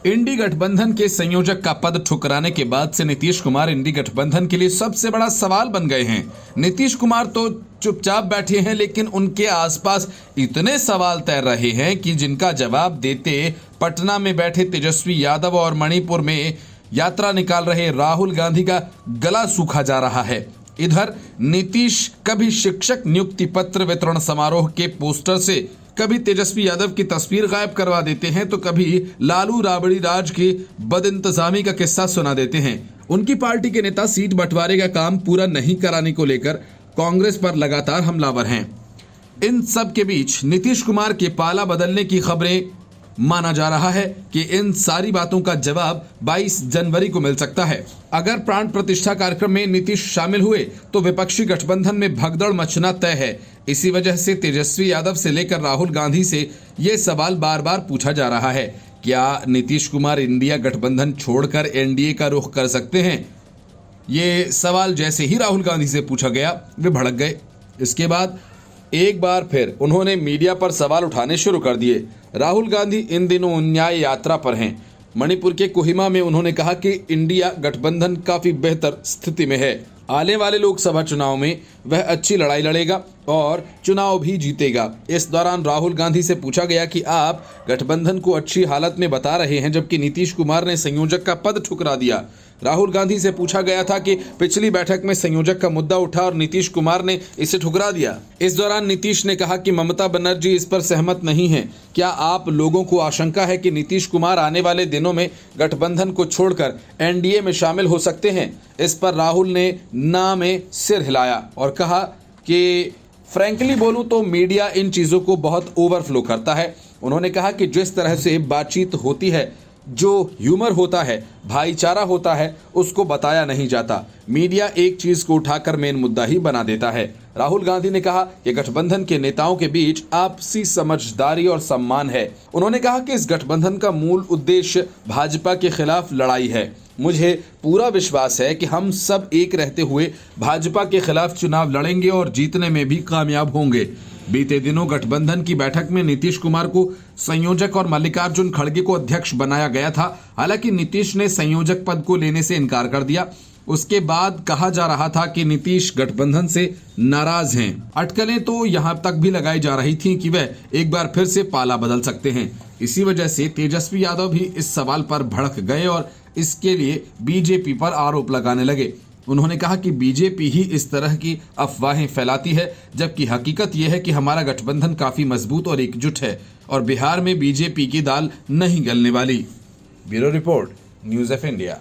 इंडी गठबंधन के संयोजक का पद ठुकराने के बाद से नीतीश कुमार इंडी गठबंधन के लिए सबसे बड़ा सवाल बन गए हैं। नीतीश कुमार तो चुपचाप बैठे हैं, लेकिन उनके आसपास इतने सवाल तैर रहे हैं कि जिनका जवाब देते पटना में बैठे तेजस्वी यादव और मणिपुर में यात्रा निकाल रहे राहुल गांधी का गला सूखा जा रहा है। इधर नीतीश कभी शिक्षक नियुक्ति पत्र वितरण समारोह के पोस्टर से कभी तेजस्वी यादव की तस्वीर गायब करवा देते हैं, तो कभी लालू राबड़ी राज की बदइंतजामी का किस्सा सुना देते हैं। उनकी पार्टी के नेता सीट बंटवारे का काम पूरा नहीं कराने को लेकर कांग्रेस पर लगातार हमलावर हैं। इन सब के बीच नीतीश कुमार के पाला बदलने की खबरें माना जा रहा है कि इन सारी बातों का जवाब 22 जनवरी को मिल सकता है। अगर प्राण प्रतिष्ठा कार्यक्रम में नीतीश शामिल हुए तो विपक्षी गठबंधन में भगदड़ मचना तय है। इसी वजह से तेजस्वी यादव से लेकर राहुल गांधी से ये सवाल बार बार पूछा जा रहा है, क्या नीतीश कुमार इंडिया गठबंधन छोड़कर एनडीए का रुख कर सकते हैं? ये सवाल जैसे ही राहुल गांधी से पूछा गया वे भड़क गए। इसके बाद एक बार फिर उन्होंने मीडिया पर सवाल उठाने शुरू कर दिए। राहुल गांधी इन दिनों न्याय यात्रा पर हैं। मणिपुर के कोहिमा में उन्होंने कहा कि इंडिया गठबंधन काफी बेहतर स्थिति में है। आने वाले लोकसभा चुनाव में वह अच्छी लड़ाई लड़ेगा और चुनाव भी जीतेगा। इस दौरान राहुल गांधी से पूछा गया कि आप गठबंधन को अच्छी हालत में बता रहे हैं, जबकि नीतीश कुमार ने संयोजक का पद ठुकरा दिया। राहुल गांधी से पूछा गया था कि पिछली बैठक में संयोजक का मुद्दा उठा और नीतीश कुमार ने इसे ठुकरा दिया। इस दौरान नीतीश ने कहा कि ममता बनर्जी इस पर सहमत नहीं है। क्या आप लोगों को आशंका है कि नीतीश कुमार आने वाले दिनों में गठबंधन को छोड़कर एनडीए में शामिल हो सकते हैं? इस पर राहुल ने ना में सिर हिलाया और कहा कि फ्रैंकली बोलूं तो मीडिया इन चीज़ों को बहुत ओवरफ्लो करता है। उन्होंने कहा कि जिस तरह से बातचीत होती है, जो ह्यूमर होता है, भाईचारा होता है, उसको बताया नहीं जाता। मीडिया एक चीज को उठाकर मेन मुद्दा ही बना देता है। राहुल गांधी ने कहा कि गठबंधन के नेताओं के बीच आपसी समझदारी और सम्मान है। उन्होंने कहा कि इस गठबंधन का मूल उद्देश्य भाजपा के खिलाफ लड़ाई है। मुझे पूरा विश्वास है कि हम सब एक रहते हुए भाजपा के खिलाफ चुनाव लड़ेंगे और जीतने में भी कामयाब होंगे। बीते दिनों गठबंधन की बैठक में नीतीश कुमार को संयोजक और मल्लिकार्जुन खड़गे को अध्यक्ष बनाया गया था। हालांकि नीतीश ने संयोजक पद को लेने से इनकार कर दिया। उसके बाद कहा जा रहा था कि नीतीश गठबंधन से नाराज हैं। अटकलें तो यहां तक भी लगाई जा रही थीं कि वह एक बार फिर से पाला बदल सकते हैं। इसी वजह से तेजस्वी यादव भी इस सवाल पर भड़क गए और इसके लिए बीजेपी पर आरोप लगाने लगे। उन्होंने कहा कि बीजेपी ही इस तरह की अफवाहें फैलाती है, जबकि हकीकत यह है कि हमारा गठबंधन काफी मजबूत और एकजुट है और बिहार में बीजेपी की दाल नहीं गलने वाली। Bureau report, news of India.